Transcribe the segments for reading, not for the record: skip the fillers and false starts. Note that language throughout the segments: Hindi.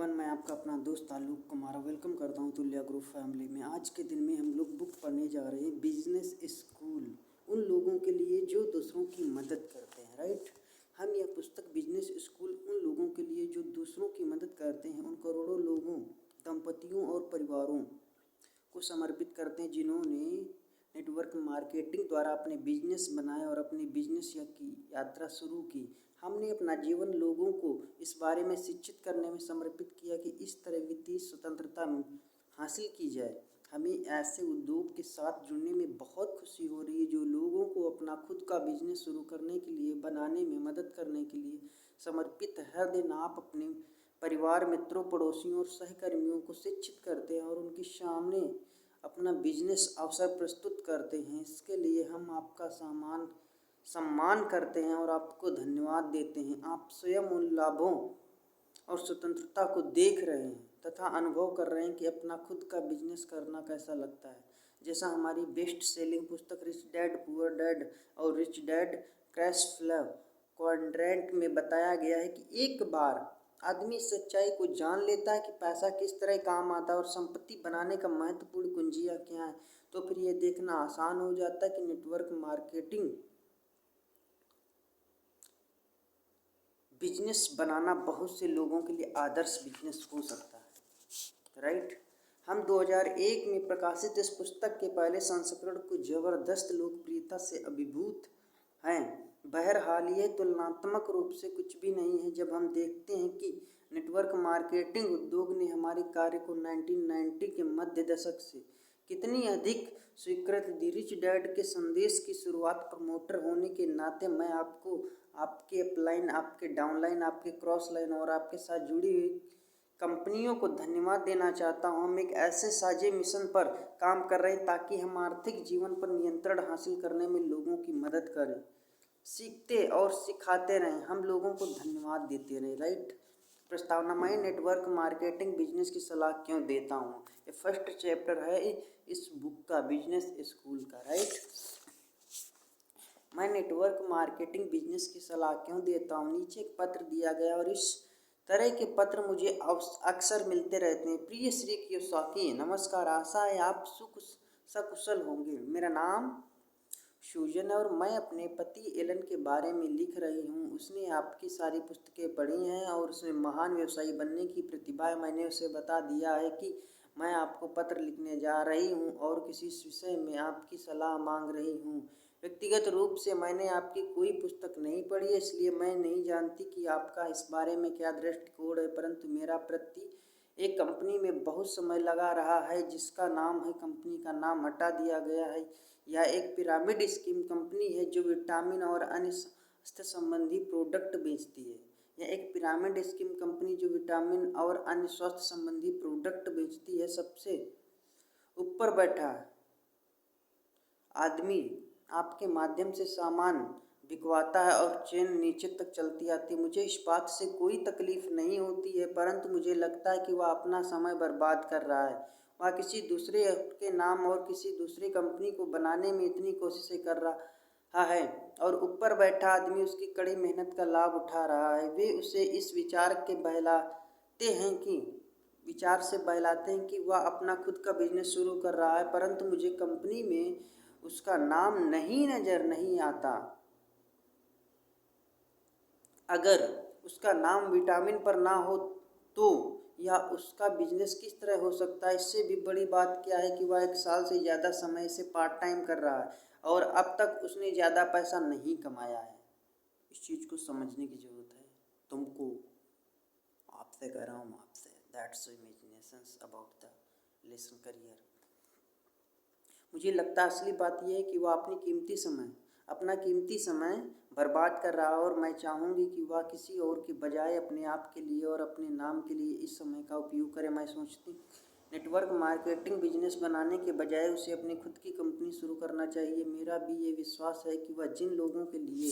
एवरीवन, मैं आपका अपना दोस्त आलोक कुमार वेलकम करता हूं तुल्या ग्रुप फैमिली में। आज के दिन में हम लोग बुक पढ़ने जा रहे हैं बिजनेस स्कूल, उन लोगों के लिए जो दूसरों की मदद करते हैं। राइट, हम यह पुस्तक बिजनेस स्कूल उन लोगों के लिए जो दूसरों की मदद करते हैं, उन करोड़ों लोगों, दंपतियों और परिवारों को समर्पित करते हैं जिन्होंने नेटवर्क मार्केटिंग द्वारा अपने बिजनेस बनाए और अपने बिजनेस की यात्रा शुरू की। हमने अपना जीवन लोगों को इस बारे में शिक्षित करने में समर्पित किया कि इस तरह वित्तीय स्वतंत्रता हासिल की जाए। हमें ऐसे उद्योग के साथ जुड़ने में बहुत खुशी हो रही है जो लोगों को अपना खुद का बिजनेस शुरू करने के लिए बनाने में मदद करने के लिए समर्पित है। हर दिन आप अपने परिवार, मित्रों, पड़ोसियों और सहकर्मियों को शिक्षित करते हैं और उनके सामने अपना बिजनेस अवसर प्रस्तुत करते हैं। इसके लिए हम आपका सम्मान करते हैं और आपको धन्यवाद देते हैं। आप स्वयं उन लाभों और स्वतंत्रता को देख रहे हैं तथा अनुभव कर रहे हैं कि अपना खुद का बिजनेस करना कैसा लगता है। जैसा हमारी बेस्ट सेलिंग पुस्तक रिच डैड पुअर डैड और rich dad cash flow quadrant में बताया गया है कि एक बार आदमी सच्चाई को जान लेता है कि पैसा किस तरह काम आता है और संपत्ति बनाने का महत्वपूर्ण कुंजियाँ क्या है, तो फिर यह देखना आसान हो जाता है कि नेटवर्क मार्केटिंग बिजनेस बनाना बहुत से लोगों के लिए आदर्श बिजनेस हो सकता है। राइट, हम 2001 में प्रकाशित इस पुस्तक के पहले संस्करण को जबरदस्त लोकप्रियता से अभिभूत हैं। बहरहाल ये तुलनात्मक रूप से कुछ भी नहीं है जब हम देखते हैं कि नेटवर्क मार्केटिंग उद्योग ने हमारे कार्य को 1990 के मध्य दशक से कितनी अधिक स्वीकृति दी। रिच डैड के संदेश की शुरुआत प्रमोटर होने के नाते मैं आपको आपके अपलाइन, आपके डाउनलाइन, आपके क्रॉस लाइन और आपके साथ जुड़ी हुई कंपनियों को धन्यवाद देना चाहता हूँ। हम एक ऐसे साझे मिशन पर काम कर रहे हैं ताकि हम आर्थिक जीवन पर नियंत्रण हासिल करने में लोगों की मदद करें, सीखते और सिखाते रहें, हम लोगों को धन्यवाद देते रहें। राइट, प्रस्तावना, मैं नेटवर्क मार्केटिंग बिजनेस की सलाह क्यों देता हूँ। ये फर्स्ट चैप्टर है इस बुक का, बिजनेस स्कूल का। राइट, मैं नेटवर्क मार्केटिंग बिजनेस की सलाह क्यों देता हूँ। नीचे एक पत्र दिया गया और इस तरह के पत्र मुझे अक्सर मिलते रहते हैं। प्रिय श्री कियोसाकी, नमस्कार, आशा है आप सकुशल होंगे। मेरा नाम सूजन है और मैं अपने पति एलन के बारे में लिख रही हूँ। उसने आपकी सारी पुस्तकें पढ़ी हैं और उसमें महान व्यवसायी बनने की प्रतिभा है। मैंने उसे बता दिया है कि मैं आपको पत्र लिखने जा रही हूँ और किसी विषय में आपकी सलाह मांग रही हूँ। व्यक्तिगत रूप से मैंने आपकी कोई पुस्तक नहीं पढ़ी है, इसलिए मैं नहीं जानती कि आपका इस बारे में क्या दृष्टिकोण है, परंतु मेरा पति एक कंपनी में बहुत समय लगा रहा है जिसका नाम है, कंपनी का नाम हटा दिया गया है। यह एक पिरामिड स्कीम कंपनी है जो विटामिन और अन्य स्वास्थ्य संबंधी प्रोडक्ट बेचती है। यह एक पिरामिड स्कीम कंपनी जो विटामिन और अन्य स्वास्थ्य संबंधी प्रोडक्ट बेचती है। सबसे ऊपर बैठा आदमी आपके माध्यम से सामान बिकवाता है और चेन नीचे तक चलती आती है। मुझे इस बात से कोई तकलीफ नहीं होती है, परंतु मुझे लगता है कि वह अपना समय बर्बाद कर रहा है। वह किसी दूसरे के नाम और किसी दूसरी कंपनी को बनाने में इतनी कोशिशें कर रहा है और ऊपर बैठा आदमी उसकी कड़ी मेहनत का लाभ उठा रहा है। वे उसे इस विचार से बहलाते हैं कि वह अपना खुद का बिजनेस शुरू कर रहा है, परंतु मुझे कंपनी में उसका नाम नजर नहीं आता। अगर उसका नाम विटामिन पर ना हो तो या उसका बिजनेस किस तरह हो सकता है। इससे भी बड़ी बात क्या है कि वह 1 साल से ज़्यादा समय से पार्ट टाइम कर रहा है और अब तक उसने ज़्यादा पैसा नहीं कमाया है। इस चीज़ को समझने की ज़रूरत है। तुमको आपसे कह रहा हूँ, आपसे। That's imaginations about the lesson career. मुझे लगता है असली बात यह है कि वह अपना कीमती समय बर्बाद कर रहा है और मैं चाहूँगी कि वह किसी और के बजाय अपने आप के लिए और अपने नाम के लिए इस समय का उपयोग करे। मैं सोचती नेटवर्क मार्केटिंग बिजनेस बनाने के बजाय उसे अपनी खुद की कंपनी शुरू करना चाहिए। मेरा भी ये विश्वास है कि वह जिन लोगों के लिए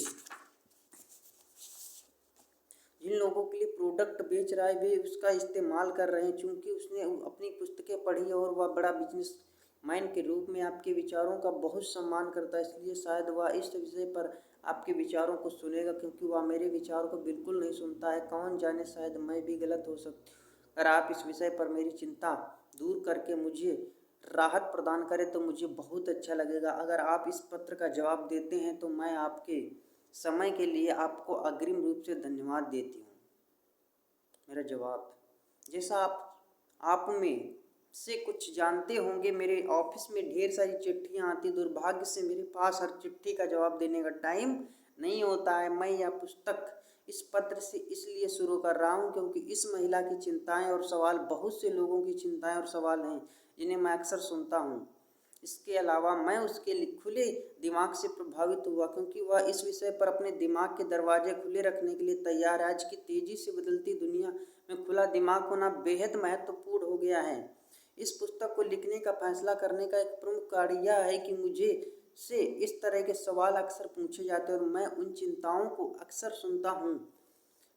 प्रोडक्ट बेच रहा है वे उसका इस्तेमाल कर रहे हैं। चूँकि उसने अपनी पुस्तकें पढ़ी और वह बड़ा बिजनेस मैन के रूप में आपके विचारों का बहुत सम्मान करता है, इसलिए शायद वह इस विषय पर आपके विचारों को सुनेगा, क्योंकि वह मेरे विचारों को बिल्कुल नहीं सुनता है। कौन जाने, शायद मैं भी गलत हो सकती अगर आप इस विषय पर मेरी चिंता दूर करके मुझे राहत प्रदान करें तो मुझे बहुत अच्छा लगेगा। अगर आप इस पत्र का जवाब देते हैं तो मैं आपके समय के लिए आपको अग्रिम रूप से धन्यवाद देती हूँ। मेरा जवाब, जैसा आप में से कुछ जानते होंगे, मेरे ऑफिस में ढेर सारी चिट्ठियाँ आती। दुर्भाग्य से मेरे पास हर चिट्ठी का जवाब देने का टाइम नहीं होता है। मैं यह पुस्तक इस पत्र से इसलिए शुरू कर रहा हूँ क्योंकि इस महिला की चिंताएं और सवाल बहुत से लोगों की चिंताएं और सवाल हैं जिन्हें मैं अक्सर सुनता हूँ। इसके अलावा मैं उसके खुले दिमाग से प्रभावित हुआ क्योंकि वह इस विषय पर अपने दिमाग के दरवाजे खुले रखने के लिए तैयार है। आज की तेजी से बदलती दुनिया में खुला दिमाग होना बेहद महत्वपूर्ण हो गया है। इस पुस्तक को लिखने का फैसला करने का एक प्रमुख कारण यह है कि मुझे से इस तरह के सवाल अक्सर पूछे जाते हैं और मैं उन चिंताओं को अक्सर सुनता हूँ।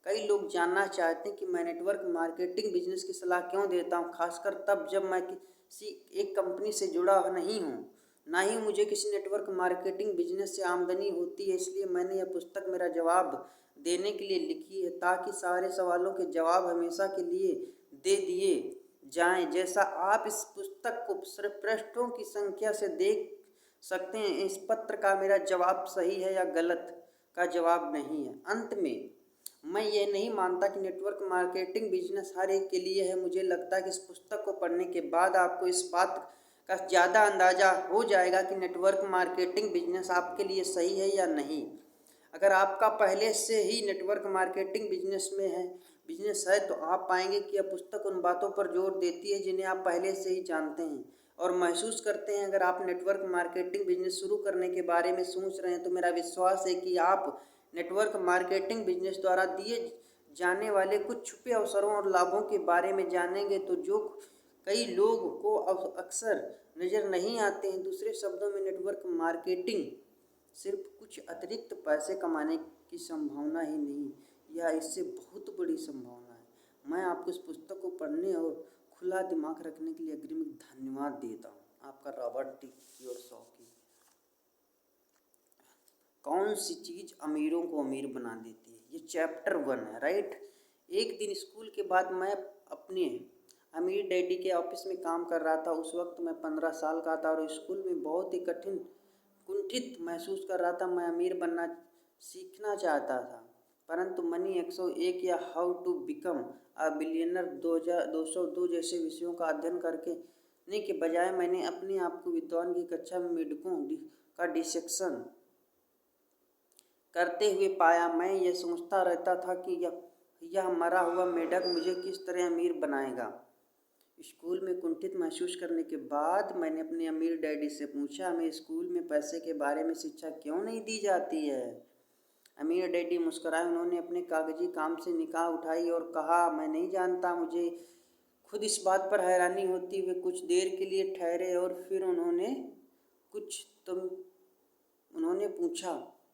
कई लोग जानना चाहते हैं कि मैं नेटवर्क मार्केटिंग बिजनेस की सलाह क्यों देता हूँ, खासकर तब जब मैं किसी एक कंपनी से जुड़ा नहीं हूँ, ना ही मुझे किसी नेटवर्क मार्केटिंग बिजनेस से आमदनी होती है। इसलिए मैंने यह पुस्तक मेरा जवाब देने के लिए लिखी है ताकि सारे सवालों के जवाब हमेशा के लिए दे दिए जाएं। जैसा आप इस पुस्तक को सिर्फ पृष्ठों की संख्या से देख सकते हैं, इस पत्र का मेरा जवाब सही है या गलत का जवाब नहीं है। अंत में मैं ये नहीं मानता कि नेटवर्क मार्केटिंग बिजनेस हर एक के लिए है। मुझे लगता है कि इस पुस्तक को पढ़ने के बाद आपको इस बात का ज़्यादा अंदाज़ा हो जाएगा कि नेटवर्क मार्केटिंग बिजनेस आपके लिए सही है या नहीं। अगर आपका पहले से ही नेटवर्क मार्केटिंग बिजनेस है तो आप पाएंगे कि यह पुस्तक उन बातों पर जोर देती है जिन्हें आप पहले से ही जानते हैं और महसूस करते हैं। अगर आप नेटवर्क मार्केटिंग बिजनेस शुरू करने के बारे में सोच रहे हैं तो मेरा विश्वास है कि आप नेटवर्क मार्केटिंग बिजनेस द्वारा दिए जाने वाले कुछ छुपे अवसरों और लाभों के बारे में जानेंगे तो जो कई लोग को अक्सर नज़र नहीं आते हैं। दूसरे शब्दों में नेटवर्क मार्केटिंग सिर्फ कुछ अतिरिक्त पैसे कमाने की संभावना ही नहीं, यह इससे बहुत बड़ी संभावना है। मैं आपको इस पुस्तक को पढ़ने और खुला दिमाग रखने के लिए अग्रिम धन्यवाद देता हूँ। आपका रॉबर्ट टी कियोसाकी। कौन सी चीज़ अमीरों को अमीर बना देती है, ये चैप्टर 1 है, राइट। एक दिन स्कूल के बाद मैं अपने अमीर डैडी के ऑफिस में काम कर रहा था। उस वक्त मैं 15 साल का था और स्कूल में बहुत ही कुंठित महसूस कर रहा था। मैं अमीर बनना सीखना चाहता था, परंतु मनी 101 या how to become a billionaire 202 जैसे विषयों का अध्ययन करने के बजाय मैंने अपने आप को विद्वान की कक्षा में मेढकों का डिसेक्शन करते हुए पाया। मैं यह सोचता रहता था कि यह मरा हुआ मेढक मुझे किस तरह अमीर बनाएगा। स्कूल में कुंठित महसूस करने के बाद मैंने अपने अमीर डैडी से पूछा, हमें स्कूल में पैसे के बारे में शिक्षा क्यों नहीं दी जाती है। अमीर डैडी मुस्कुराए। उन्होंने अपने कागजी काम से निगाह उठाई और कहा, मैं नहीं जानता, मुझे खुद इस बात पर हैरानी होती। वे कुछ देर के लिए ठहरे और फिर उन्होंने पूछा,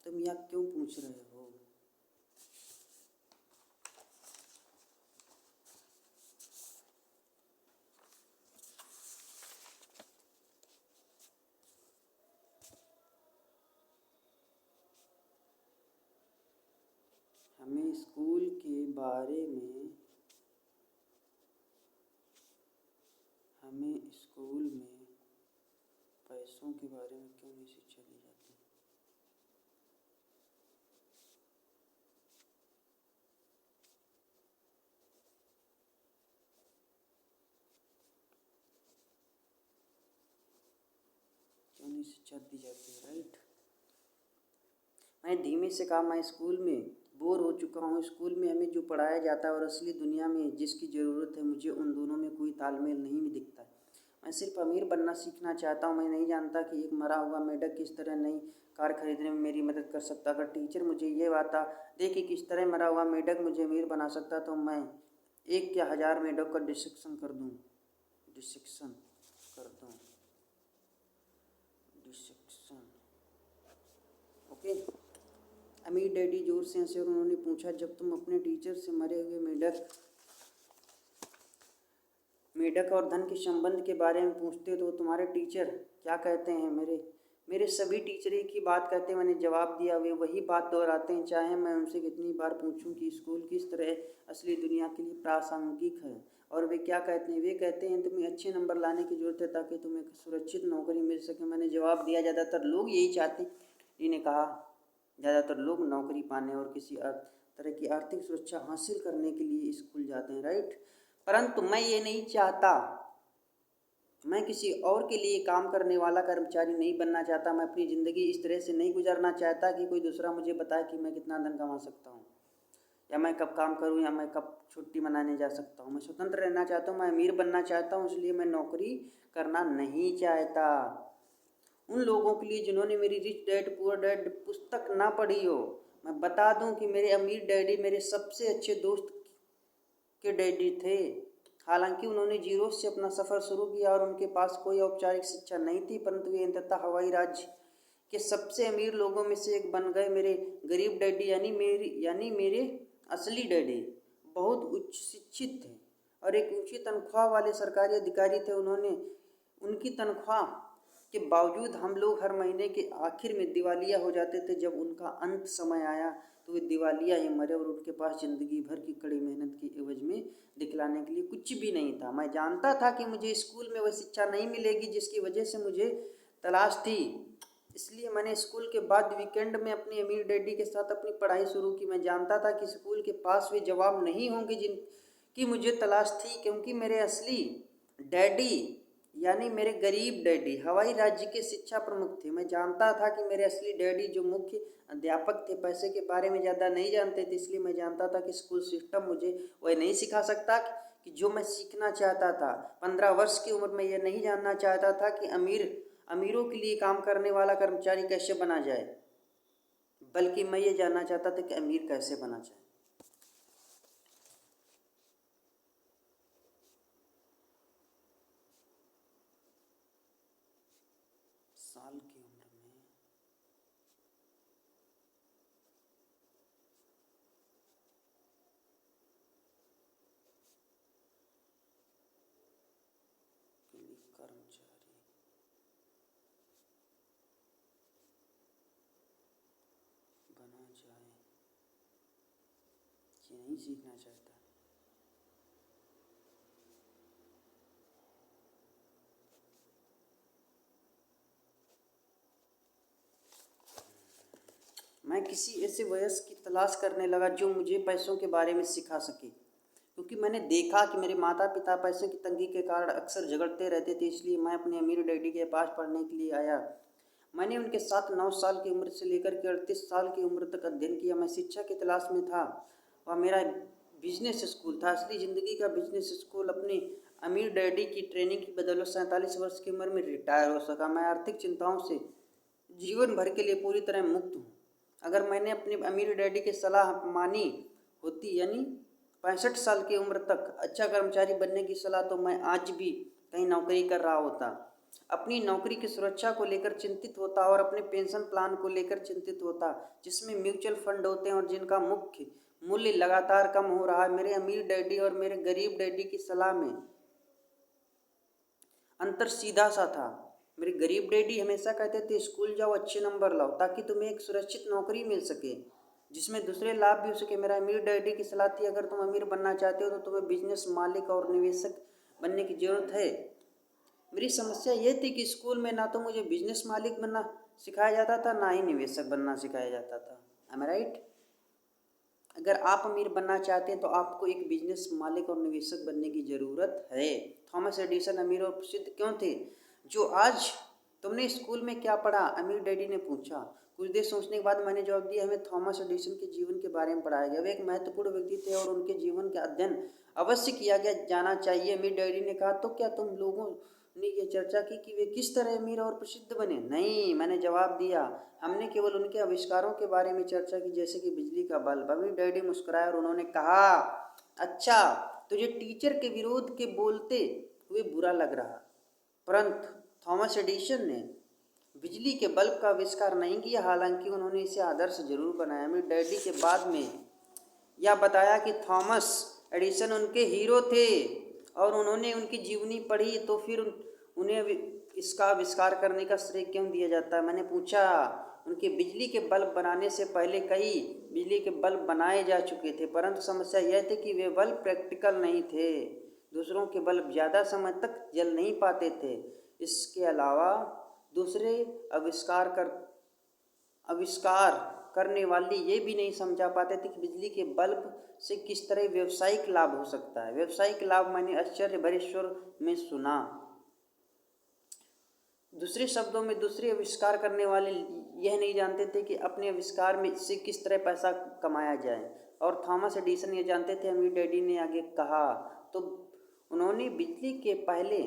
तुम यह क्यों पूछ रहे हो। हमें स्कूल में पैसों के बारे में क्यों नहीं शिक्षा दी जाती। क्यों नहीं शिक्षा दी जाती है, राइट। मैंने धीमे से कहा, मैं स्कूल में बोर हो चुका हूँ। स्कूल में हमें जो पढ़ाया जाता है और असली दुनिया में जिसकी ज़रूरत है, मुझे उन दोनों में कोई तालमेल नहीं दिखता। मैं सिर्फ अमीर बनना सीखना चाहता हूँ। मैं नहीं जानता कि एक मरा हुआ मेढक किस तरह नई कार खरीदने में मेरी मदद कर सकता। अगर टीचर मुझे ये बता दे कि किस तरह मरा हुआ मेढक मुझे अमीर बना सकता तो मैं 1 या 1000 मेढक का डिसेक्शन कर दूँ। ओके। अमीर डैडी जोर से हंसे और उन्होंने पूछा, जब तुम अपने टीचर से मरे हुए मेढक और धन के संबंध के बारे में पूछते तो तुम्हारे टीचर क्या कहते हैं। मेरे सभी टीचर एक ही बात कहते हैं, मैंने जवाब दिया, वे वही बात दोहराते हैं, चाहे मैं उनसे कितनी बार पूछूं कि स्कूल किस तरह असली दुनिया के लिए प्रासंगिक है। और वे क्या कहते हैं, वे कहते हैं तुम्हें अच्छे नंबर लाने की ज़रूरत है ताकि तुम्हें सुरक्षित नौकरी मिल सके। मैंने जवाब दिया, ज़्यादातर लोग यही चाहते हैं। इन्हें कहा, ज़्यादातर लोग नौकरी पाने और किसी तरह की आर्थिक सुरक्षा हासिल करने के लिए स्कूल जाते हैं, राइट। परंतु मैं ये नहीं चाहता, मैं किसी और के लिए काम करने वाला कर्मचारी नहीं बनना चाहता। मैं अपनी ज़िंदगी इस तरह से नहीं गुजारना चाहता कि कोई दूसरा मुझे बताए कि मैं कितना धन कमा सकता हूँ, या मैं कब काम करूँ, या मैं कब छुट्टी मनाने जा सकता हूँ। मैं स्वतंत्र रहना चाहता हूँ, मैं अमीर बनना चाहता हूँ, इसलिए मैं नौकरी करना नहीं चाहता। उन लोगों के लिए जिन्होंने मेरी रिच डैड पुअर डैड पुस्तक ना पढ़ी हो, मैं बता दूं कि मेरे अमीर डैडी मेरे सबसे अच्छे दोस्त के डैडी थे। हालांकि उन्होंने जीरो से अपना सफ़र शुरू किया और उनके पास कोई औपचारिक शिक्षा नहीं थी, परंतु वे अंततः हवाई राज्य के सबसे अमीर लोगों में से एक बन गए। मेरे गरीब डैडी यानी मेरे असली डैडी बहुत उच्च शिक्षित थे और एक ऊंची तनख्वाह वाले सरकारी अधिकारी थे। उनकी तनख्वाह के बावजूद हम लोग हर महीने के आखिर में दिवालिया हो जाते थे। जब उनका अंत समय आया तो वे दिवालिया ही मरे और उनके पास ज़िंदगी भर की कड़ी मेहनत के एवज में दिखलाने के लिए कुछ भी नहीं था। मैं जानता था कि मुझे स्कूल में वह शिक्षा नहीं मिलेगी जिसकी वजह से मुझे तलाश थी, इसलिए मैंने स्कूल के बाद वीकेंड में अपने अमीर डैडी के साथ अपनी पढ़ाई शुरू की। मैं जानता था कि स्कूल के पास वे जवाब नहीं होंगे जिनकी मुझे तलाश थी, क्योंकि मेरे असली डैडी यानी मेरे गरीब डैडी हवाई राज्य के शिक्षा प्रमुख थे। मैं जानता था कि मेरे असली डैडी जो मुख्य अध्यापक थे पैसे के बारे में ज़्यादा नहीं जानते थे, इसलिए मैं जानता था कि स्कूल सिस्टम मुझे वह नहीं सिखा सकता कि जो मैं सीखना चाहता था। 15 वर्ष की उम्र में यह नहीं जानना चाहता था कि अमीरों के लिए काम करने वाला कर्मचारी कैसे बना जाए, बल्कि मैं ये जानना चाहता था कि अमीर कैसे बना जाए। साल की उम्र में कर्मचारी बना जाए, ये नहीं सीखना चाहता। मैं किसी ऐसे वयस्क की तलाश करने लगा जो मुझे पैसों के बारे में सिखा सके, क्योंकि मैंने देखा कि मेरे माता पिता पैसे की तंगी के कारण अक्सर झगड़ते रहते थे। इसलिए मैं अपने अमीर डैडी के पास पढ़ने के लिए आया। मैंने उनके साथ 9 साल की उम्र से लेकर के 38 साल की उम्र तक अध्ययन किया। मैं शिक्षा की तलाश में था। वह मेरा बिजनेस स्कूल था, असली ज़िंदगी का बिजनेस स्कूल। अपने अमीर डैडी की ट्रेनिंग की बदौलत 47 वर्ष की उम्र में रिटायर हो सका। मैं आर्थिक चिंताओं से जीवन भर के लिए पूरी तरह मुक्त हूँ। अगर मैंने अपने अमीर डैडी की सलाह मानी होती, यानी 65 साल की उम्र तक अच्छा कर्मचारी बनने की सलाह, तो मैं आज भी कहीं नौकरी कर रहा होता, अपनी नौकरी की सुरक्षा को लेकर चिंतित होता और अपने पेंशन प्लान को लेकर चिंतित होता, जिसमें म्यूचुअल फंड होते हैं और जिनका मुख्य मूल्य लगातार कम हो रहा है। मेरे अमीर डैडी और मेरे गरीब डैडी की सलाह में अंतर सीधा सा था। मेरे गरीब डैडी हमेशा कहते थे स्कूल जाओ, अच्छे नंबर लाओ, ताकि तुम्हें एक सुरक्षित नौकरी मिल सके जिसमें दूसरे लाभ भी हो सके। मेरा अमीर डैडी की सलाह थी अगर तुम अमीर बनना चाहते हो तो तुम्हें बिजनेस मालिक और निवेशक बनने की ज़रूरत है। मेरी समस्या ये थी कि स्कूल में ना तो मुझे बिजनेस मालिक बनना सिखाया जाता था, ना ही निवेशक बनना सिखाया जाता था। एम आई राइट? अगर आप अमीर बनना चाहते हैं तो आपको एक बिजनेस मालिक और निवेशक बनने की ज़रूरत है। थॉमस एडिसन अमीर और प्रसिद्ध क्यों थे? जो आज तुमने स्कूल में क्या पढ़ा? अमीर डैडी ने पूछा। कुछ देर सोचने के बाद मैंने जवाब दिया, हमें थॉमस एडिसन के जीवन के बारे में पढ़ाया गया। वे एक महत्वपूर्ण व्यक्ति थे और उनके जीवन का अध्ययन अवश्य किया गया जाना चाहिए। अमीर डैडी ने कहा, तो क्या तुम लोगों ने ये चर्चा की कि वे किस तरह अमीर और प्रसिद्ध बने? नहीं, मैंने जवाब दिया, हमने केवल उनके आविष्कारों के बारे में चर्चा की, जैसे कि बिजली का बल्ब। अमीर डैडी मुस्कुराए और उन्होंने कहा, अच्छा, तुझे टीचर के विरोध के बोलते हुए बुरा लग रहा, परंतु थॉमस एडिसन ने बिजली के बल्ब का आविष्कार नहीं किया, हालांकि उन्होंने इसे आदर्श जरूर बनाया। अमीर डैडी के बाद में यह बताया कि थॉमस एडिसन उनके हीरो थे और उन्होंने उनकी जीवनी पढ़ी तो फिर उन्हें इसका आविष्कार करने का श्रेय क्यों दिया जाता है? मैंने पूछा। उनके बिजली के बल्ब बनाने से पहले कई बिजली के बल्ब बनाए जा चुके थे, परंतु समस्या यह थी कि वे बल्ब प्रैक्टिकल नहीं थे। दूसरों के बल्ब ज़्यादा समय तक जल नहीं पाते थे। इसके अलावा दूसरे आविष्कार करने वाले ये भी नहीं समझा पाते थे कि बिजली के बल्ब से किस तरह व्यावसायिक लाभ हो सकता है। व्यावसायिक लाभ मैंने आश्चर्य भरे स्वर में सुना। दूसरे शब्दों में दूसरे आविष्कार करने वाले यह नहीं जानते थे कि अपने आविष्कार में से किस तरह पैसा कमाया जाए, और थॉमस एडिसन ये जानते थे। अमीर डैडी ने आगे कहा, तो उन्होंने बिजली के पहले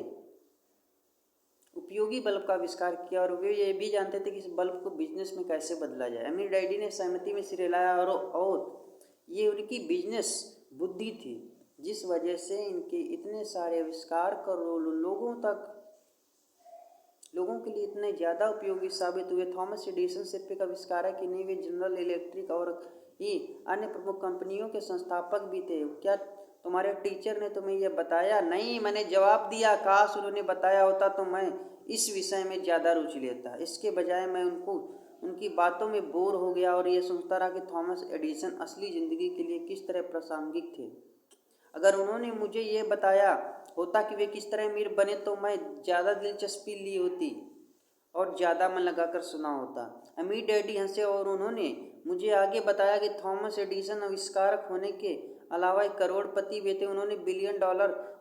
उपयोगी बल्ब का आविष्कार किया, और वे ये भी जानते थे कि इस बल्ब को बिजनेस में कैसे बदला जाए। अमीर डैडी ने सहमति में सिर हिलाया, और ये उनकी बिजनेस बुद्धि थी जिस वजह से इनके इतने सारे आविष्कार करोड़ों लोगों के लिए इतने ज़्यादा उपयोगी साबित हुए। थॉमस एडिसन सिर्फ एक आविष्कारक ही नहीं, वे जनरल इलेक्ट्रिक और ही अन्य प्रमुख कंपनियों के संस्थापक भी थे। क्या तुम्हारे टीचर ने तुम्हें यह बताया? नहीं, मैंने जवाब दिया। काश उन्होंने बताया होता तो मैं इस विषय में ज़्यादा रुचि लेता। इसके बजाय मैं उनकी बातों में बोर हो गया और यह सोचता रहा कि थॉमस एडिसन असली ज़िंदगी के लिए किस तरह प्रासंगिक थे। अगर उन्होंने मुझे ये बताया होता कि वे किस तरह अमीर बने तो मैं ज़्यादा दिलचस्पी ली होती और ज़्यादा मन लगाकर सुना होता। अमीर डैडी हंसे और उन्होंने मुझे आगे बताया कि थॉमस एडिसन आविष्कारक होने के अलावा एक करोड़पति भी थे। उन्होंने $1 बिलियन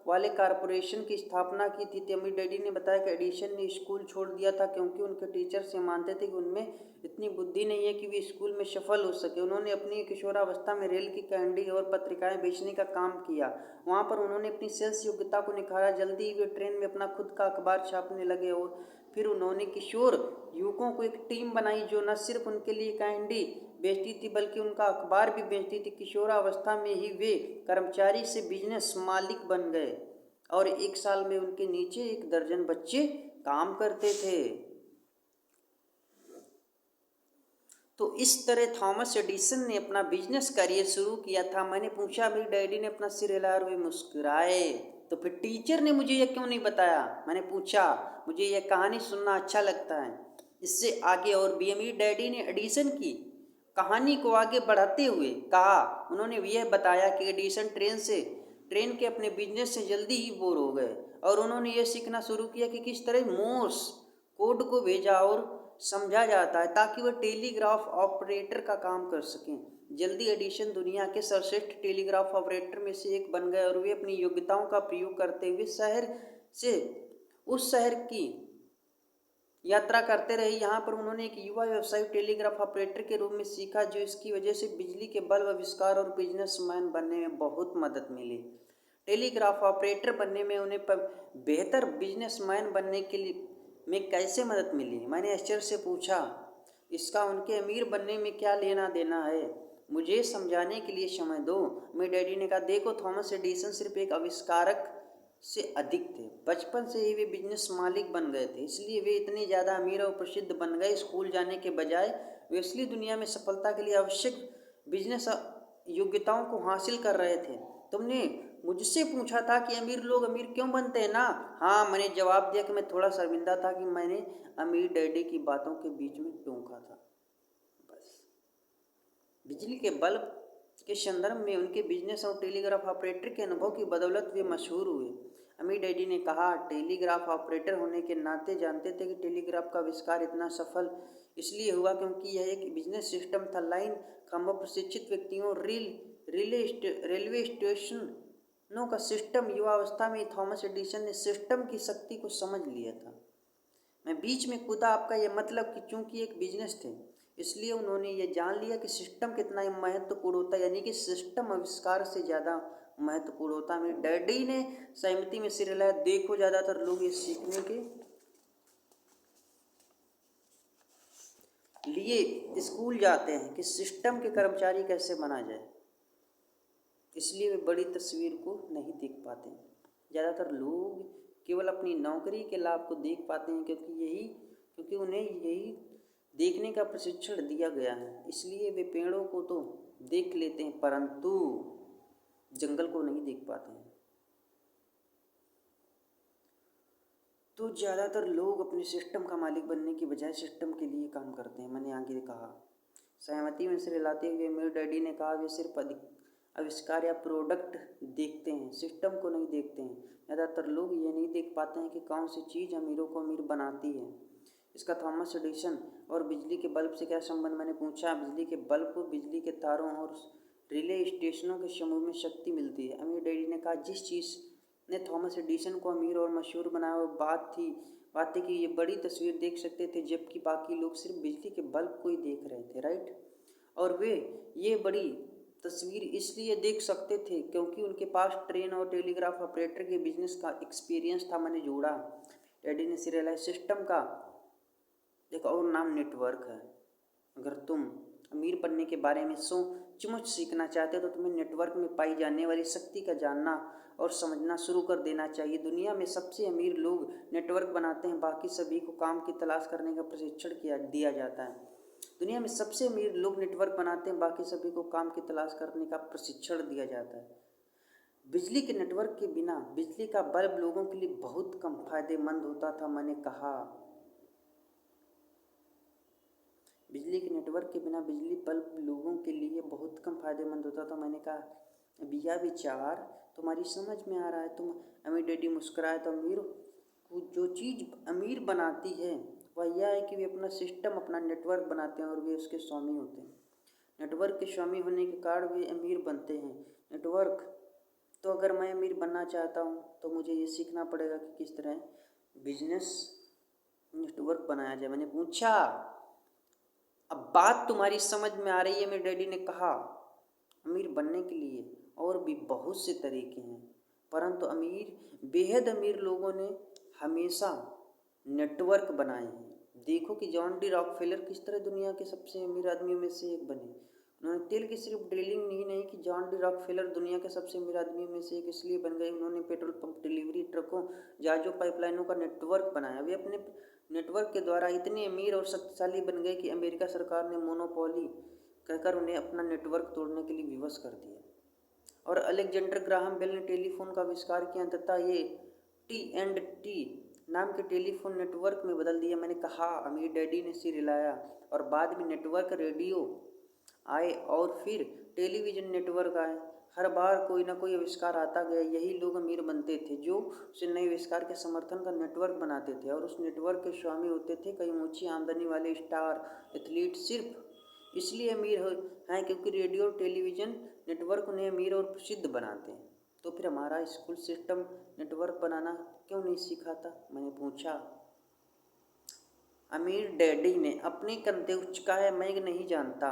वाले कॉरपोरेशन की स्थापना की थी। अमीर डैडी ने बताया कि एडिसन ने स्कूल छोड़ दिया था क्योंकि उनके टीचर से मानते थे कि उनमें इतनी बुद्धि नहीं है कि वे स्कूल में सफल हो सके। उन्होंने अपनी किशोरावस्था में रेल की कैंडी और पत्रिकाएं बेचने का काम किया। वहाँ पर उन्होंने अपनी सेल्स योग्यता को निखारा। जल्दी ही वे ट्रेन में अपना खुद का अखबार छापने लगे, और फिर उन्होंने किशोर युवकों को एक टीम बनाई जो न सिर्फ उनके लिए कैंडी बेचती थी बल्कि उनका अखबार भी बेचती थी। किशोरावस्था में ही वे कर्मचारी से बिजनेस मालिक बन गए, और 1 साल में उनके नीचे 1 दर्जन बच्चे काम करते थे। तो इस तरह थॉमस एडिसन ने अपना बिजनेस करियर शुरू किया था। मैंने पूछा। मेरी डैडी ने अपना सिर हिलाया और वे मुस्कुराए। तो फिर टीचर ने मुझे यह क्यों नहीं बताया? मैंने पूछा। मुझे यह कहानी सुनना अच्छा लगता है। इससे आगे और भी मेरी डैडी ने एडिसन की कहानी को आगे बढ़ाते हुए कहा। उन्होंने यह बताया कि एडिसन ट्रेन के अपने बिजनेस से जल्दी ही बोर हो गए, और उन्होंने यह सीखना शुरू किया कि किस तरह मोर्स कोड को भेजा और समझा जाता है ताकि वह टेलीग्राफ ऑपरेटर का काम कर सकें। जल्दी एडिसन दुनिया के सर्वश्रेष्ठ टेलीग्राफ ऑपरेटर में से एक बन गए, और वे अपनी योग्यताओं का प्रयोग करते हुए शहर से उस शहर की यात्रा करते रहे। यहाँ पर उन्होंने एक युवा व्यवसायी टेलीग्राफ ऑपरेटर के रूप में सीखा, जो इसकी वजह से बिजली के बल्ब आविष्कार और बिजनेसमैन बनने में बहुत मदद मिली। टेलीग्राफ ऑपरेटर बनने में उन्हें बेहतर बिजनेसमैन बनने के लिए में कैसे मदद मिली? मैंने आश्चर्य से पूछा। इसका उनके अमीर बनने में क्या लेना देना है? मुझे समझाने के लिए समय दो। मेरे डैडी ने कहा, देखो थॉमस एडिसन सिर्फ एक आविष्कारक से अधिक थे। बचपन से ही वे बिजनेस मालिक बन गए थे, इसलिए वे इतने ज़्यादा अमीर और प्रसिद्ध बन गए। स्कूल जाने के बजाय वे असली दुनिया में सफलता के लिए आवश्यक बिजनेस योग्यताओं को हासिल कर रहे थे। तुमने मुझसे पूछा था कि अमीर लोग अमीर क्यों बनते हैं ना? हाँ, मैंने जवाब दिया कि मैं थोड़ा शर्मिंदा था कि मैंने अमीर डैडी की बातों के बीच में टोका था। बस बिजली के बल्ब के संदर्भ में उनके बिजनेस और टेलीग्राफ ऑपरेटर के अनुभव की बदौलत वे मशहूर हुए। अमीर डैडी ने कहा, टेलीग्राफ ऑपरेटर होने के नाते जानते थे कि टेलीग्राफ का आविष्कार इतना सफल इसलिए हुआ क्योंकि यह एक बिजनेस सिस्टम था। लाइन खंभों पर शिक्षित व्यक्तियों, रेलवे स्टेशनों का सिस्टम। युवावस्था में थॉमस एडिसन ने सिस्टम की शक्ति को समझ लिया था। मैं बीच में कूदा। आपका यह मतलब कि चूंकि एक बिजनेस थे इसलिए उन्होंने ये जान लिया कि सिस्टम कितना महत्वपूर्ण होता है, यानी कि सिस्टम आविष्कार से ज़्यादा महत्वपूर्ण होता है। मेरे डैडी ने सहमति में सिर हिलाया। देखो, ज़्यादातर लोग ये सीखने के लिए स्कूल जाते हैं कि सिस्टम के कर्मचारी कैसे बना जाए, इसलिए वे बड़ी तस्वीर को नहीं देख पाते। ज़्यादातर लोग केवल अपनी नौकरी के लाभ को देख पाते हैं क्योंकि उन्हें यही देखने का प्रशिक्षण दिया गया है। इसलिए वे पेड़ों को तो देख लेते हैं परंतु जंगल को नहीं देख पाते हैं। तो ज़्यादातर लोग अपने सिस्टम का मालिक बनने की बजाय सिस्टम के लिए काम करते हैं, मैंने आगे कहा। सहमति में सिर हिलाते हुए मेरे डैडी ने कहा, वे सिर्फ आविष्कार या प्रोडक्ट देखते हैं, सिस्टम को नहीं देखते हैं। ज़्यादातर लोग ये नहीं देख पाते हैं कि कौन सी चीज़ अमीरों को अमीर बनाती है। इसका थॉमस एडिसन और बिजली के बल्ब से क्या संबंध, मैंने पूछा। बिजली के बल्ब को बिजली के तारों और रिले स्टेशनों के समूह में शक्ति मिलती है। अमीर डैडी ने कहा, जिस चीज़ ने थॉमस एडिसन को अमीर और मशहूर बनाया वो बात थी कि ये बड़ी तस्वीर देख सकते थे, जबकि बाकी लोग सिर्फ बिजली के बल्ब को ही देख रहे थे, राइट। और वे ये बड़ी तस्वीर इसलिए देख सकते थे क्योंकि उनके पास ट्रेन और टेलीग्राफ ऑपरेटर के बिजनेस का एक्सपीरियंस था, मैंने जोड़ा। डैडी ने सिर हिलाया, सिस्टम का एक और नाम नेटवर्क है। अगर तुम अमीर बनने के बारे में सचमुच सीखना चाहते हो तो तुम्हें नेटवर्क में पाई जाने वाली शक्ति का जानना और समझना शुरू कर देना चाहिए। दुनिया में सबसे अमीर लोग नेटवर्क बनाते हैं, बाकी सभी को काम की तलाश करने का प्रशिक्षण दिया जाता है। दुनिया में सबसे अमीर लोग नेटवर्क बनाते हैं, बाकी सभी को काम की तलाश करने का प्रशिक्षण दिया जाता है। बिजली के नेटवर्क के बिना बिजली का बल्ब लोगों के लिए बहुत कम फायदेमंद होता था, मैंने कहा। बिजली के नेटवर्क के बिना बिजली बल्ब लोगों के लिए बहुत कम फायदेमंद होता था, मैंने कहा। अब यह विचार तुम्हारी समझ में आ रहा है। तुम अमीर डैडी मुस्कुराए। तो अमीर को जो चीज़ अमीर बनाती है वह यह है कि वे अपना सिस्टम, अपना नेटवर्क बनाते हैं और वे उसके स्वामी होते हैं। नेटवर्क के स्वामी होने के कारण वे अमीर बनते हैं। नेटवर्क तो अगर मैं अमीर बनना चाहता हूँ तो मुझे ये सीखना पड़ेगा कि किस तरह बिजनेस नेटवर्क बनाया जाए, मैंने पूछा। अब बात तुम्हारी समझ में आ रही है, मेरे डैडी ने कहा। अमीर बनने के लिए और भी बहुत से तरीके हैं, परंतु बेहद अमीर लोगों ने हमेशा नेटवर्क बनाए हैं। देखो कि जॉन डी रॉकफेलर किस तरह दुनिया के सबसे अमीर आदमियों में से एक बने। उन्होंने तेल की सिर्फ ड्रिलिंग ही नहीं कि जॉन डी रॉकफेलर दुनिया के सबसे अमीर आदमियों में से एक इसलिए बन गए, उन्होंने पेट्रोल पंप, डिलीवरी ट्रकों, जहाजों, पाइपलाइनों का नेटवर्क बनाया। वे अपने नेटवर्क के द्वारा इतने अमीर और शक्तिशाली बन गए कि अमेरिका सरकार ने मोनोपोली कहकर उन्हें अपना नेटवर्क तोड़ने के लिए विवश कर दिया। और अलेक्जेंडर ग्राहम बेल ने टेलीफोन का आविष्कार किया। अंततः ये T&T नाम के टेलीफोन नेटवर्क में बदल दिया, मैंने कहा। अमीर डैडी ने सिर हिलाया। और बाद में नेटवर्क रेडियो आए और फिर टेलीविज़न नेटवर्क आए। हर बार कोई ना कोई आविष्कार आता गया। यही लोग अमीर बनते थे जो उस नए आविष्कार के समर्थन का नेटवर्क बनाते थे और उस नेटवर्क के स्वामी होते थे। कई ऊंची आमदनी वाले स्टार एथलीट सिर्फ इसलिए अमीर हैं क्योंकि रेडियो और टेलीविज़न नेटवर्क उन्हें अमीर और प्रसिद्ध बनाते हैं। तो फिर हमारा स्कूल सिस्टम नेटवर्क बनाना क्यों नहीं सीखा था, मैंने पूछा। अमीर डैडी ने अपने कंधे उचकाए। मैं नहीं जानता,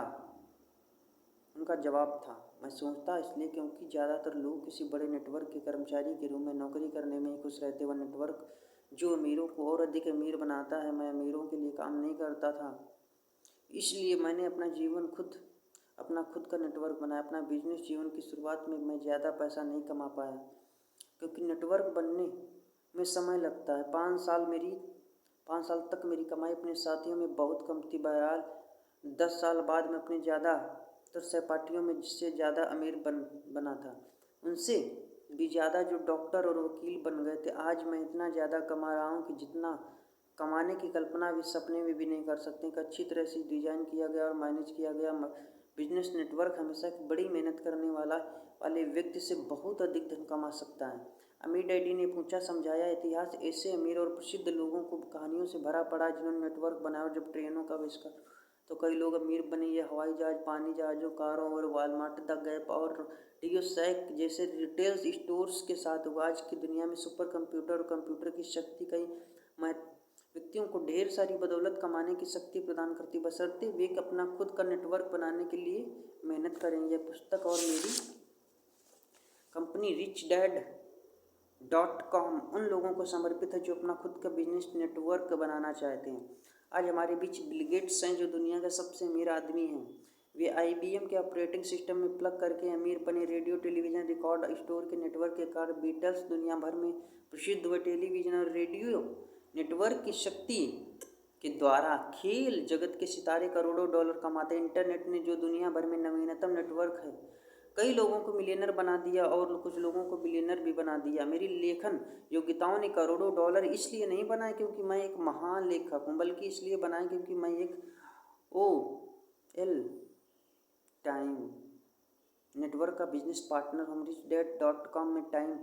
उनका जवाब था। मैं सोचता इसलिए क्योंकि ज़्यादातर लोग किसी बड़े नेटवर्क के कर्मचारी के रूप में नौकरी करने में ही खुश रहते। वह नेटवर्क जो अमीरों को और अधिक अमीर बनाता है। मैं अमीरों के लिए काम नहीं करता था, इसलिए मैंने अपना खुद का नेटवर्क बनाया। अपना बिजनेस जीवन की शुरुआत में मैं ज़्यादा पैसा नहीं कमा पाया क्योंकि नेटवर्क बनने में समय लगता है। 5 साल तक मेरी कमाई अपने साथियों में बहुत कम थी। बहरहाल 10 साल बाद मैं अपने ज़्यादातर सहपाठियों में जिससे ज़्यादा अमीर बना था, उनसे भी ज़्यादा जो डॉक्टर और वकील बन गए थे। आज मैं इतना ज़्यादा कमा रहा हूँ कि जितना कमाने की कल्पना भी सपने में भी नहीं कर सकते। एक अच्छी तरह से डिज़ाइन किया गया और मैनेज किया गया बिजनेस नेटवर्क हमेशा बड़ी मेहनत करने वाले व्यक्ति से बहुत अधिक धन कमा सकता है। अमीर डैडी ने पूछा, समझाया। इतिहास ऐसे अमीर और प्रसिद्ध लोगों को कहानियों से भरा पड़ा जिन्होंने नेटवर्क बनाया। और जब ट्रेनों का आविष्कार तो कई लोग अमीर बने। ये हवाई जहाज, पानी जहाज़ों, कारों और वॉलमार्ट, द गैप और रेडियो शैक जैसे रिटेल स्टोर्स के साथ हुआ। आज की दुनिया में सुपर कंप्यूटर और कंप्यूटर की शक्ति कई व्यक्तियों को ढेर सारी बदौलत कमाने की शक्ति प्रदान करती, बशर्ते वे अपना खुद का नेटवर्क बनाने के लिए मेहनत करें। यह पुस्तक और मेरी कंपनी richdad.com उन लोगों को समर्पित है जो अपना खुद का बिजनेस नेटवर्क बनाना चाहते हैं। आज हमारे बीच बिल गेट्स हैं जो दुनिया का सबसे अमीर आदमी हैं। वे IBM के ऑपरेटिंग सिस्टम में प्लग करके अमीर बने। रेडियो, टेलीविज़न, रिकॉर्ड स्टोर के नेटवर्क के कारण बीटल्स दुनिया भर में प्रसिद्ध हुए। टेलीविज़न और रेडियो नेटवर्क की शक्ति के द्वारा खेल जगत के सितारे करोड़ों डॉलर कमाते हैं। इंटरनेट ने जो दुनिया भर में नवीनतम नेटवर्क है कई लोगों को मिलियनर बना दिया और कुछ लोगों को बिलियनर भी बना दिया। मेरी लेखन योग्यताओं ने करोड़ों डॉलर इसलिए नहीं बनाए क्योंकि मैं एक महान लेखक हूँ, बल्कि इसलिए बनाए क्योंकि मैं एक ओ एल टाइम नेटवर्क का बिजनेस पार्टनर हूँ। richdad.com में टाइम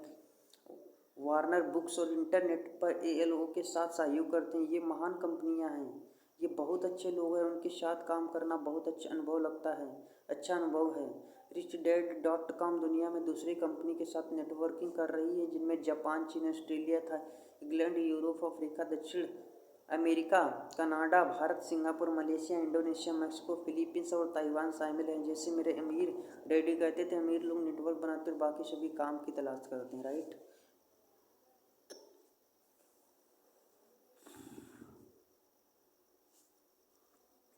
वार्नर बुक्स और इंटरनेट पर ALO के साथ सहयोग करते हैं। ये महान कंपनियां हैं, ये बहुत अच्छे लोग हैं, उनके साथ काम करना बहुत अच्छा अनुभव लगता है, अच्छा अनुभव है। richdad.com दुनिया में दूसरी कंपनी के साथ नेटवर्किंग कर रही है, जिनमें जापान, चीन, ऑस्ट्रेलिया था, इंग्लैंड, यूरोप, अफ्रीका, दक्षिण America, Canada, Bharat, Singapore, Malaysia, Indonesia, Mexico, Philippines और ताइवान शामिल हैं। जैसे मेरे अमीर डैडी कहते थे, अमीर लोग नेटवर्क बनाते और बाकी सभी काम की तलाश करते हैं, राइट।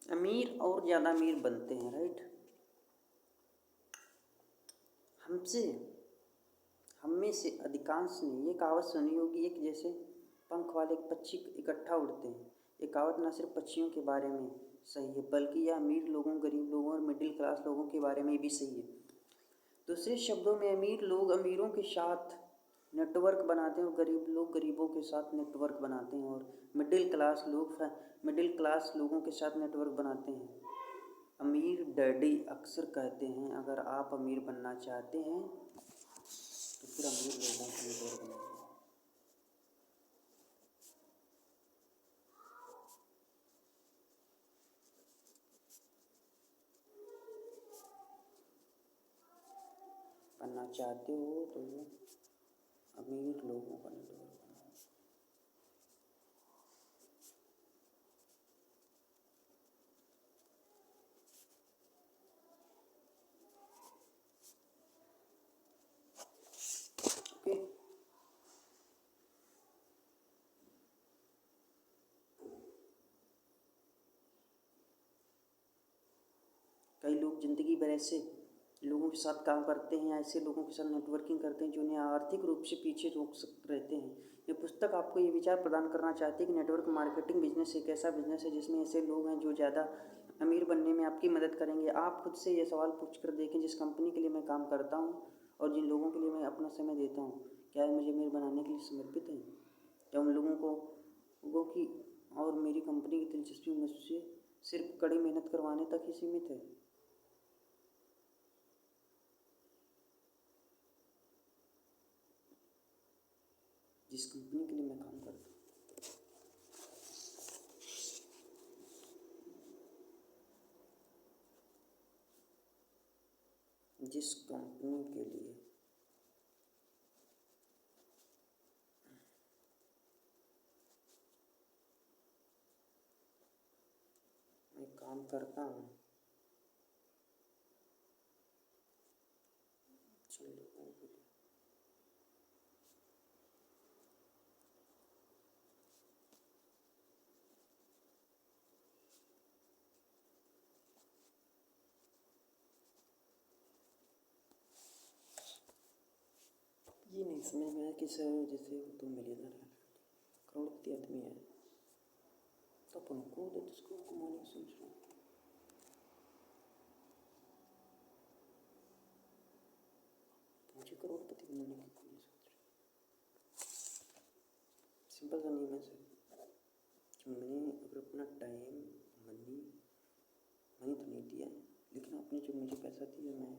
अमीर और ज़्यादा अमीर बनते हैं, राइट। हमसे हम में से अधिकांश ने ये कहावत सुनी होगी, एक जैसे पंख वाले पक्षी इकट्ठा उड़ते हैं। ये कहावत न सिर्फ पक्षियों के बारे में सही है, बल्कि यह अमीर लोगों, गरीब लोगों और मिडिल क्लास लोगों के बारे में भी सही है। दूसरे शब्दों में, अमीर लोग अमीरों के साथ नेटवर्क बनाते हैं और गरीब लोग गरीबों के साथ नेटवर्क बनाते हैं, और मिडिल क्लास लोगों के साथ नेटवर्क बनाते हैं। अमीर डैडी अक्सर कहते हैं, अगर आप अमीर बनना चाहते हैं तो फिर अमीर लोगों से नेटवर्क बनाइए। बनना चाहते हो तो अमीर लोगों का नेटवर्क बनाओ। ओके, कई लोग जिंदगी भर ऐसे लोगों के साथ काम करते हैं, ऐसे लोगों के साथ नेटवर्किंग करते हैं जो उन्हें आर्थिक रूप से पीछे रहते हैं। ये पुस्तक आपको ये विचार प्रदान करना चाहती है कि नेटवर्क मार्केटिंग बिजनेस एक ऐसा बिजनेस है जिसमें ऐसे लोग हैं जो ज़्यादा अमीर बनने में आपकी मदद करेंगे। आप खुद से ये सवाल पूछ कर देखें, जिस कंपनी के लिए मैं काम करता हूँ और जिन लोगों के लिए मैं अपना समय देता हूँ, क्या वे मुझे अमीर बनाने के लिए समर्पित हैं? क्या उन लोगों की और मेरी कंपनी की दिलचस्पी मुझसे सिर्फ कड़ी मेहनत करवाने तक ही सीमित है? जिस कंपनी के लिए मैं काम करता हूँ, जिस कंपनी के लिए मैं काम करता हूँ, जिन लोगों के लिए ये नहीं समझ में आया कि सर जैसे तुम मिलियनर है, करोड़पति आदमी है, तो अपन को दे उसको कमाने की सोच रहा हूँ। मुझे करोड़पति बनाने की कोई नहीं सोच रहा। सिंपल सा नियम है सर कि मैंने अगर अपना टाइम मनी तो नहीं दिया, लेकिन आपने जो मुझे पैसा दिया मैं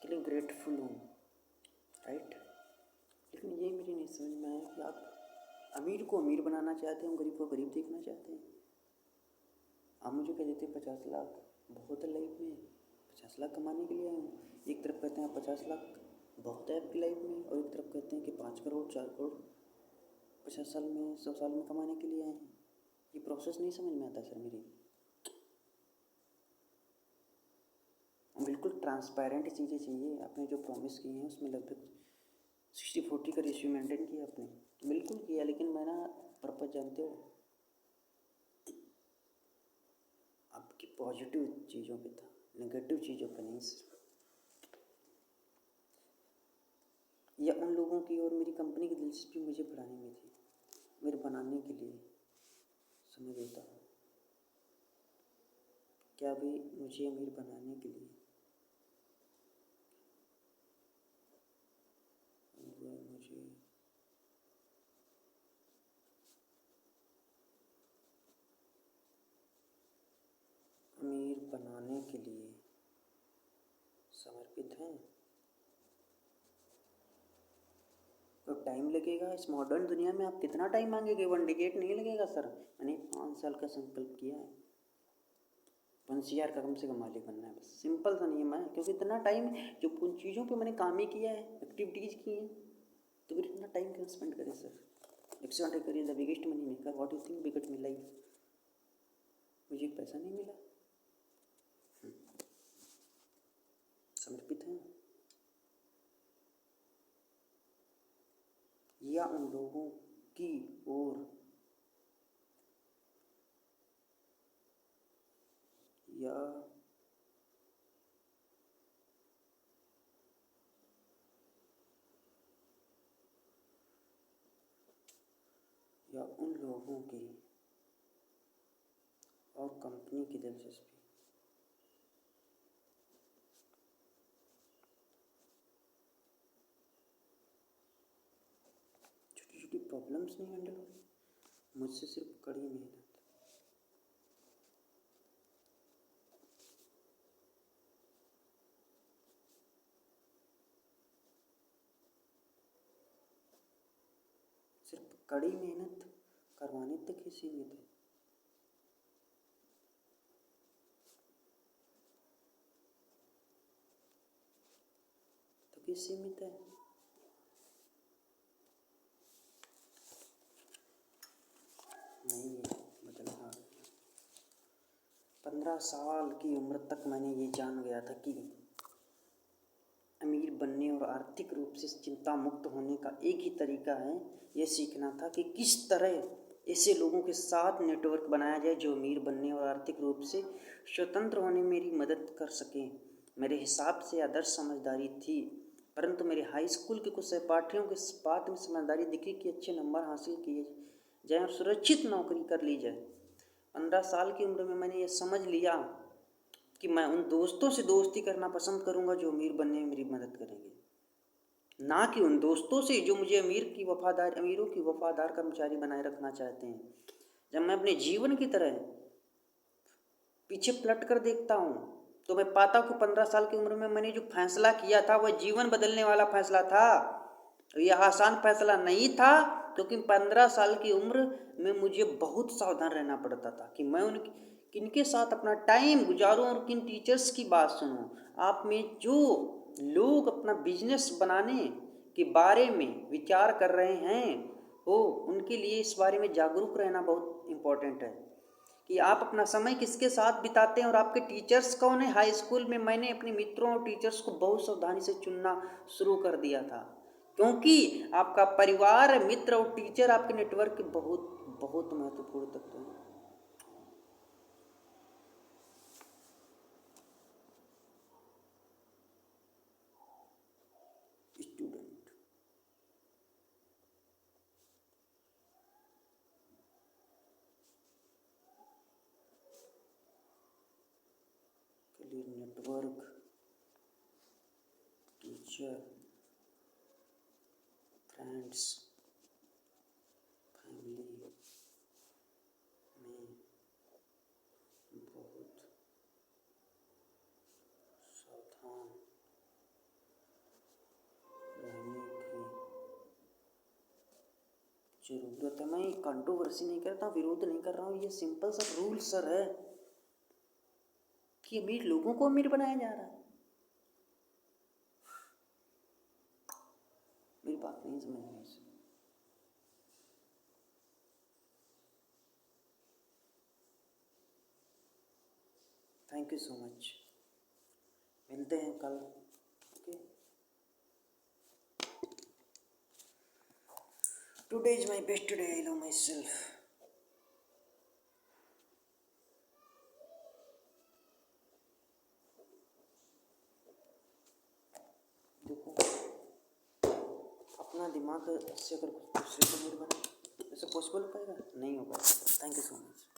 के लिए ग्रेटफुल हूँ, राइट। लेकिन ये मेरी नहीं समझ में आया कि आप अमीर को अमीर बनाना चाहते हैं, गरीब को गरीब देखना चाहते हैं। आप मुझे कह देते 50 लाख बहुत है लाइफ में, 50 लाख कमाने के लिए आए हूँ। एक तरफ कहते हैं 50 लाख बहुत है आपकी लाइफ में, और एक तरफ कहते हैं कि 5 करोड़ 4 करोड़ 50 साल में 100 साल में कमाने के लिए आए हैं। ये प्रोसेस नहीं समझ में आता सर मेरी। बिल्कुल ट्रांसपेरेंट चीज़ें चाहिए। आपने जो प्रॉमिस किए हैं उसमें लगभग 60-40 का रेशियो मेंटेन किया आपने, बिल्कुल किया, लेकिन मेरा पर्पज जानते हो, आपकी पॉजिटिव चीज़ों पे था, नेगेटिव चीज़ों पे नहीं सर। या उन लोगों की और मेरी कंपनी की दिलचस्पी मुझे बढ़ाने में थी, मेरे बनाने के लिए समय देता हूँ। क्या भी मुझे अमीर बनाने के लिए बनाने के लिए समर्पित हैं। तो टाइम लगेगा इस मॉडर्न दुनिया में, आप कितना टाइम मांगेंगे? 1 डिकेड नहीं लगेगा सर। मैंने 5 साल का संकल्प किया है, 5,000 का कम से कम मालिक बनना है। बस सिंपल सा नियम है, क्योंकि इतना टाइम जो उन चीज़ों पे मैंने काम ही किया है, एक्टिविटीज़ की हैं, तो फिर इतना टाइम क्यों स्पेंड करें सर? एक्स्ट्रा करिए the biggest money maker, what you think बिगेट me life. मुझे पैसा नहीं मिला, समर्पित हैं। या उन लोगों की ओर या उन लोगों की और कंपनी की दिलचस्पी। छोटी छोटी प्रॉब्लम्स नहीं हैंडल हो रही मुझसे, सिर्फ कड़ी मेहनत। सिर्फ कड़ी मेहनत करवाने तक ही सीमित है। तो किस सीमित है? नहीं बदलना। 15 साल की उम्र तक मैंने ये जान गया था कि अमीर बनने और आर्थिक रूप से चिंता मुक्त होने का एक ही तरीका है। ये सीखना था कि किस तरह ऐसे लोगों के साथ नेटवर्क बनाया जाए जो अमीर बनने और आर्थिक रूप से स्वतंत्र होने में मेरी मदद कर सकें। मेरे हिसाब से आदर्श समझदारी थी, परंतु मेरे हाई स्कूल के कुछ सहपाठियों के बात में समझदारी दिखी कि अच्छे नंबर हासिल किए जाएँ और सुरक्षित नौकरी कर ली जाए। 15 साल की उम्र में मैंने ये समझ लिया कि मैं उन दोस्तों से दोस्ती करना पसंद करूंगा जो अमीर बनने में मेरी मदद करेंगे, ना कि उन दोस्तों से जो मुझे अमीरों की वफादार कर्मचारी बनाए रखना चाहते हैं। जब मैं अपने जीवन की तरह पीछे पलट कर देखता हूँ तो मैं पाता हूँ कि 15 साल की उम्र में मैंने जो फैसला किया था वह जीवन बदलने वाला फैसला था। यह आसान फैसला नहीं था, क्योंकि 15 साल की उम्र में मुझे बहुत सावधान रहना पड़ता था कि मैं किनके साथ अपना टाइम गुजारूं और किन टीचर्स की बात सुनूं। आप में जो लोग अपना बिजनेस बनाने के बारे में विचार कर रहे हैं हो, उनके लिए इस बारे में जागरूक रहना बहुत इम्पोर्टेंट है कि आप अपना समय किसके साथ बिताते हैं और आपके टीचर्स कौन है। हाई स्कूल में मैंने अपने मित्रों और टीचर्स को बहुत सावधानी से चुनना शुरू कर दिया था, क्योंकि आपका परिवार, मित्र और टीचर आपके नेटवर्क के बहुत बहुत महत्वपूर्ण तत्व हैं। स्टूडेंट के लिए नेटवर्क, टीचर, फ्रेंड्स, फैमिली में बहुत सावधान रहने की जरूरत है। मैं कंट्रोवर्सी नहीं करता, विरोध नहीं कर रहा हूँ, ये सिंपल सा रूल सर है कि अमीर लोगों को अमीर बनाया जा रहा है। मेरी बात नहीं समझ में। थैंक यू सो मच, मिलते हैं कल। Okay, today is my best day, I love my self. देखो, अपना दिमाग से अगर कुछ दूसरे को नहीं बना, ऐसा पॉसिबल हो पाएगा? नहीं हो पाएगा। Thank you so much.